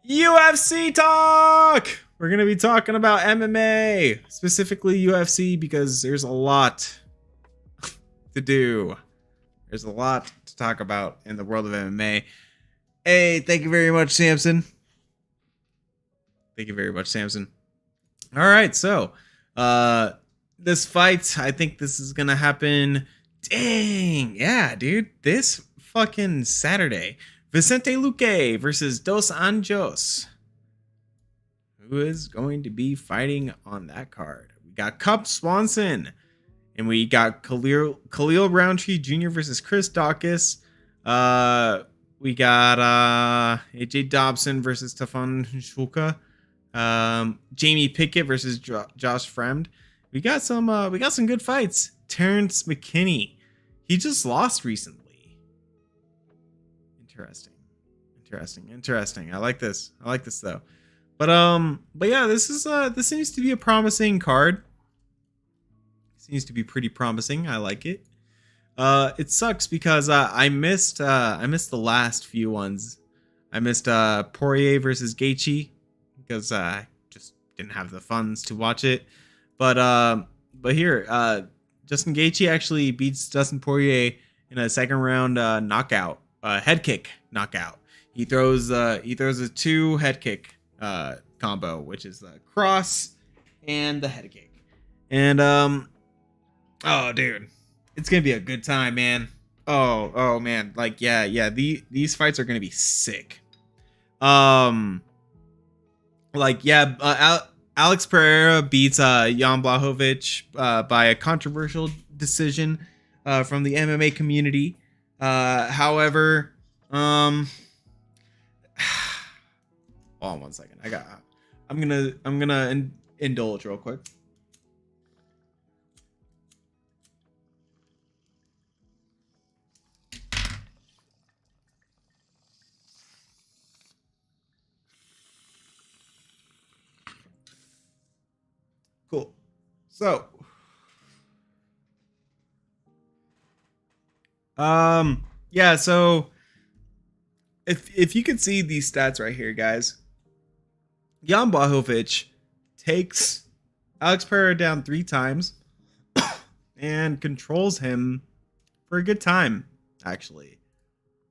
UFC talk! We're going to be talking about MMA, specifically UFC, because there's a lot to do. There's a lot to talk about in the world of MMA. Hey, thank you very much, Samson. Thank you very much, Samson. All right, so this fight, I think this is going to happen. Dang, yeah, dude. This fucking Saturday. Vicente Luque versus Dos Anjos. Who is going to be fighting on that card? We got Cub Swanson. And we got Khalil Roundtree Jr. versus Chris Dawkins. We got AJ Dobson versus Stefan Shuka. Jamie Pickett versus Josh Fremd. We got some good fights. Terrence McKinney. He just lost recently. Interesting. I like this though. But yeah, this seems to be a promising card. Seems to be pretty promising. I like it. It sucks because I missed the last few ones. I missed Poirier versus Gaethje because I just didn't have the funds to watch it. But here, Justin Gaethje actually beats Dustin Poirier in a second round knockout, head kick knockout. He throws a 2 head kick combo, which is the cross and the head kick. And oh, dude, it's gonna be a good time, man. Oh man, like yeah. These fights are gonna be sick. Alex Pereira beats Jan Blachowicz by a controversial decision from the MMA community. However, hold on 1 second. I'm gonna indulge real quick. Cool. So, yeah, so if you could see these stats right here, guys, Jan Blachowicz takes Alex Pereira down 3 times and controls him for a good time, actually.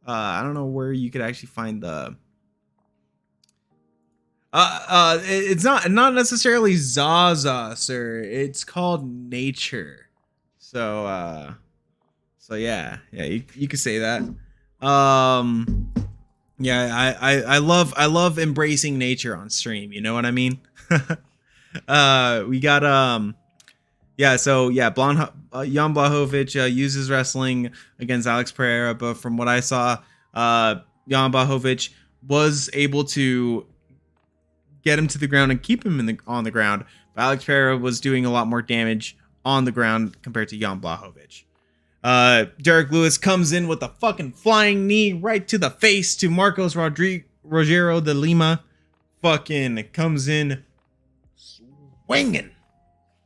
I don't know where you could actually find the it's not necessarily Zaza, sir. It's called nature. So yeah, you could say that. Yeah, I love embracing nature on stream. You know what I mean? We got yeah, so yeah, Jan Blachowicz uses wrestling against Alex Pereira, but from what I saw, Jan Blachowicz was able to get him to the ground and keep him on the ground. But Alex Pereira was doing a lot more damage on the ground compared to Jan Blachowicz. Derek Lewis comes in with a fucking flying knee right to the face to Marcos Rogero de Lima. Fucking comes in swinging.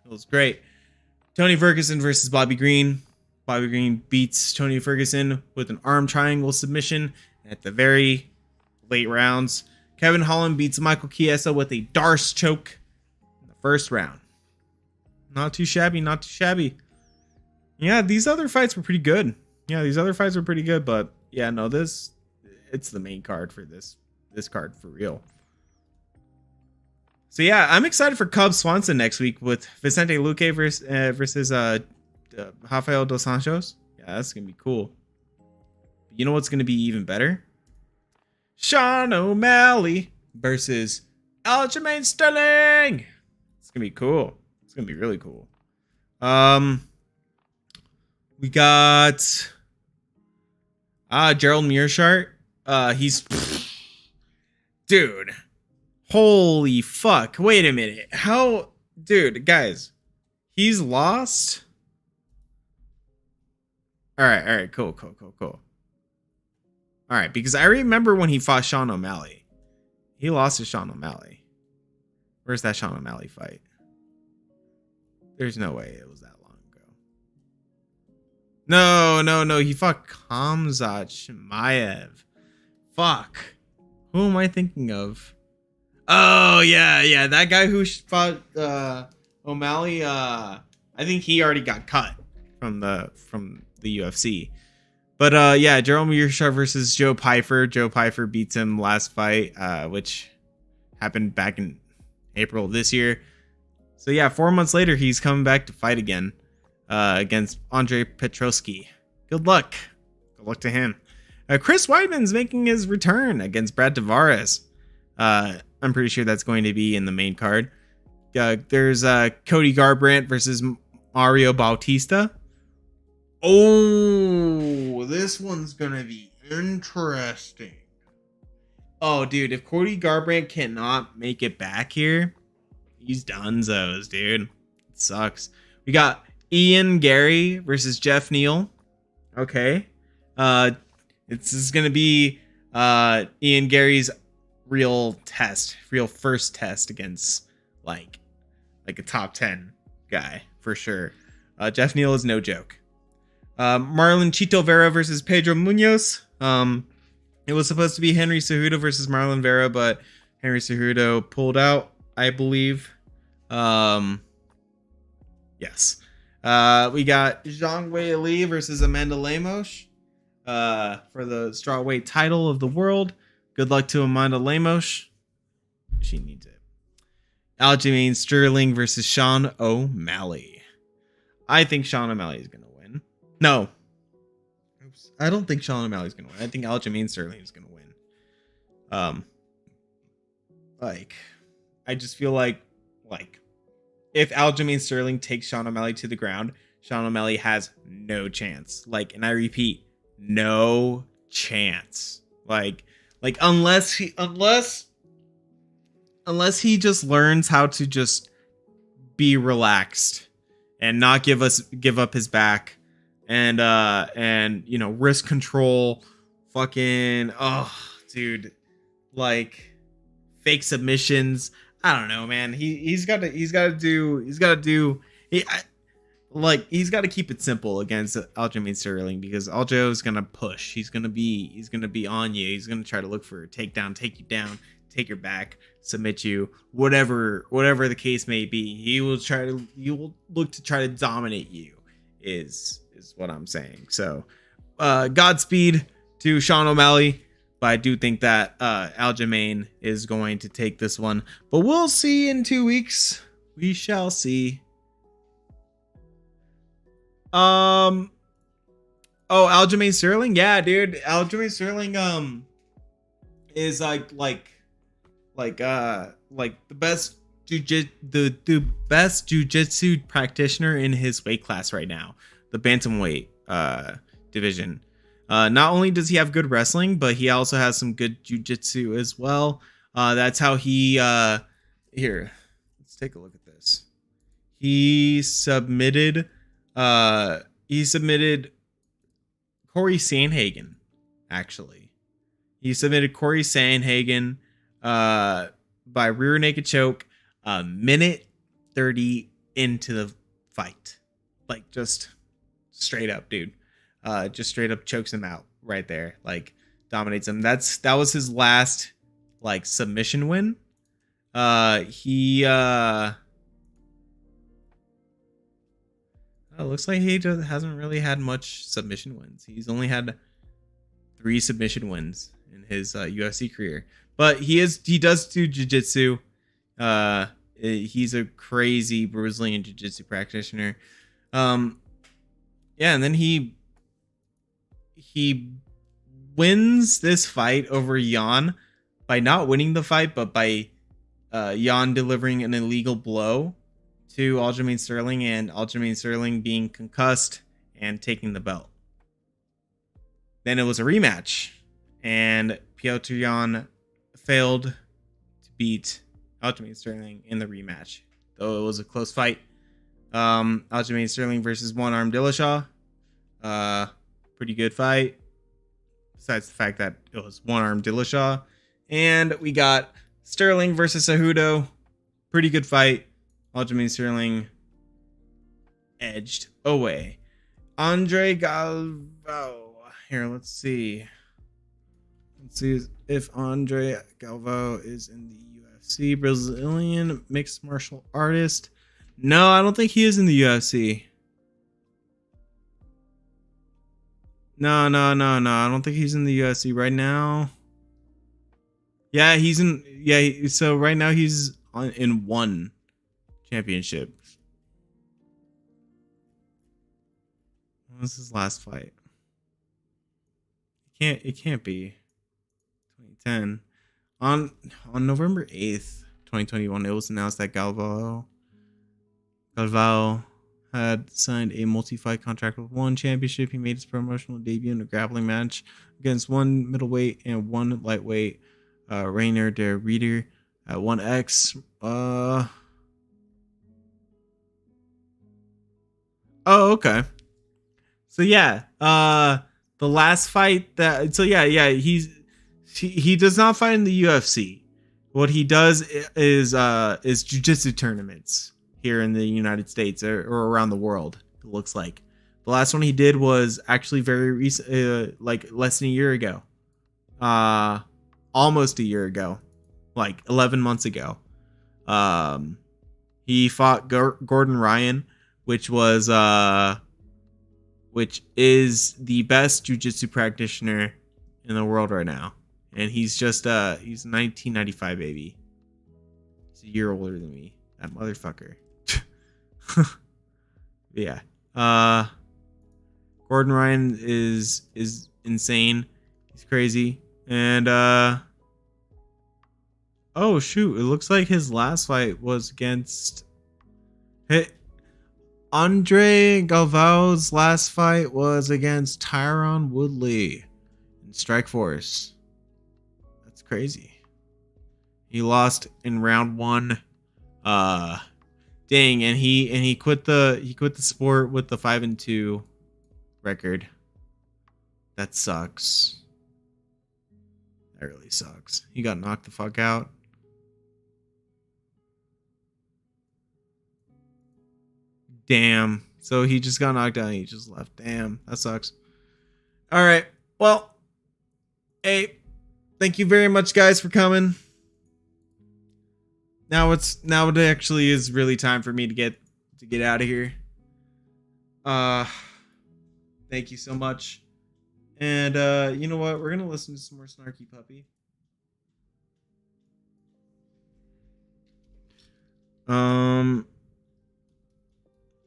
It was great. Tony Ferguson versus Bobby Green. Bobby Green beats Tony Ferguson with an arm triangle submission at the very late rounds. Kevin Holland beats Michael Chiesa with a Darce choke in the first round. Not too shabby. Yeah, these other fights were pretty good. But yeah, no, it's the main card for this card for real. So yeah, I'm excited for Cub Swanson next week with Vicente Luque versus Rafael Dos Anjos. Yeah, that's gonna be cool. But you know what's gonna be even better? Sean O'Malley versus Aljamain Sterling. It's gonna be cool. It's gonna be really cool. We got Gerald Mearshart. He's dude. Holy fuck. Wait a minute. How, dude, guys, he's lost. All right, cool. All right, because I remember when he fought Sean O'Malley, He lost to Sean O'Malley. Where's that Sean O'Malley fight? There's no way it was that long ago. No. He fought Khamzat Chimaev. Fuck. Who am I thinking of? Oh, yeah. That guy who fought O'Malley, I think he already got cut from the UFC. But yeah, Jerome Mearshaw versus Joe Pyfer. Joe Pyfer beats him last fight, which happened back in April of this year. So yeah, 4 months later, he's coming back to fight again against Andre Petroski. Good luck. Good luck to him. Chris Weidman's making his return against Brad Tavares. I'm pretty sure that's going to be in the main card. There's Cody Garbrandt versus Mario Bautista. Oh, this one's going to be interesting. Oh, dude, if Cody Garbrandt cannot make it back here, he's donezo's, dude. It sucks. We got Ian Gary versus Jeff Neal. Okay. This is going to be Ian Gary's real first test against like a top 10 guy for sure. Jeff Neal is no joke. Marlon Chito Vera versus Pedro Munoz. It was supposed to be Henry Cejudo versus Marlon Vera, but Henry Cejudo pulled out, I believe. Yes. We got Zhang Wei Li versus Amanda Lemos for the strawweight title of the world. Good luck to Amanda Lemos. She needs it. Aljamain Sterling versus Sean O'Malley. I think Sean O'Malley is going to win. No. Oops. I don't think Sean O'Malley is going to win. I think Aljamain Sterling is going to win. I just feel like if Aljamain Sterling takes Sean O'Malley to the ground, Sean O'Malley has no chance. And I repeat, no chance. Unless he just learns how to just be relaxed and not give up his back and risk control, fucking dude, fake submissions. I don't know, man. He's got to keep it simple against Aljamain Sterling, because Aljo's gonna push. He's gonna be on you. He's gonna try to look for a takedown, take you down, take your back, submit you, whatever the case may be. He will look to try to dominate you. Is what I'm saying. So, Godspeed to Sean O'Malley. But I do think that Aljamain is going to take this one. But we'll see in 2 weeks. We shall see. Aljamain Sterling, yeah, dude. Aljamain Sterling is like the best the best jiu-jitsu practitioner in his weight class right now, the bantamweight division. Not only does he have good wrestling, but he also has some good jiu-jitsu as well. That's how he here. Let's take a look at this. He submitted Corey Sandhagen, actually. He submitted Corey Sandhagen by rear naked choke a minute 30 into the fight. Just straight up, dude. Just straight up chokes him out right there. Dominates him. That was his last submission win. It looks like he just hasn't really had much submission wins. He's only had 3 submission wins in his UFC career. But he does do jiu-jitsu. He's a crazy Brazilian jiu-jitsu practitioner. And then he wins this fight over Jan by not winning the fight, but by Jan delivering an illegal blow to Aljamain Sterling, and Aljamain Sterling being concussed and taking the belt. Then it was a rematch, and Piotr Jan failed to beat Aljamain Sterling in the rematch, though it was a close fight. Aljamain Sterling versus One Arm Dillashaw. Pretty good fight, besides the fact that it was One Arm Dillashaw. And we got Sterling versus Cejudo. Pretty good fight. Aljamain Sterling edged away. Andre Galvao. Here, let's see. Let's see if Andre Galvao is in the UFC. Brazilian mixed martial artist. No, I don't think he is in the UFC. No. I don't think he's in the UFC right now. Yeah, he's in. Yeah, so right now he's in one championship. What was his last fight? It can't be 2010. On November 8th, 2021, it was announced that Galvao had signed a multi-fight contract with one championship. He made his promotional debut in a grappling match against one middleweight and one lightweight, Rainer de Reeder at 1X. Oh, okay. So yeah, the last fight that he does not fight in the UFC. What he does is jiu-jitsu tournaments here in the United States or around the world. It looks like the last one he did was actually very recent, like less than a year ago, almost a year ago, like 11 months ago. He fought Gordon Ryan, which is the best jiu-jitsu practitioner in the world right now. And he's 1995 baby. He's a year older than me. That motherfucker. Yeah. Gordon Ryan is insane. He's crazy. And oh shoot, it looks like his last fight was against Andre Galvao's last fight was against Tyron Woodley in Strikeforce. That's crazy. He lost in round 1. Dang, and he quit the sport with the 5-2 record. That sucks. That really sucks. He got knocked the fuck out. Damn. So he just got knocked out and he just left. Damn, that sucks. All right. Well, hey, thank you very much, guys, for coming. Now it actually is really time for me to get out of here. Thank you so much. And you know what? We're gonna listen to some more Snarky Puppy.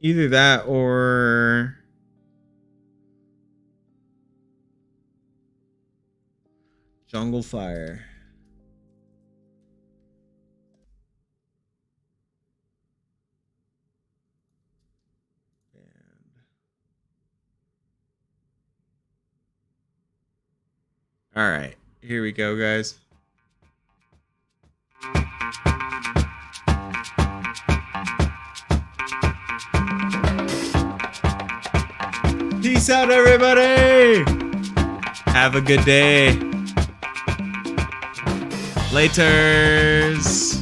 Either that or Jungle Fire. All right, here we go, guys. Peace out, everybody. Have a good day. Laters.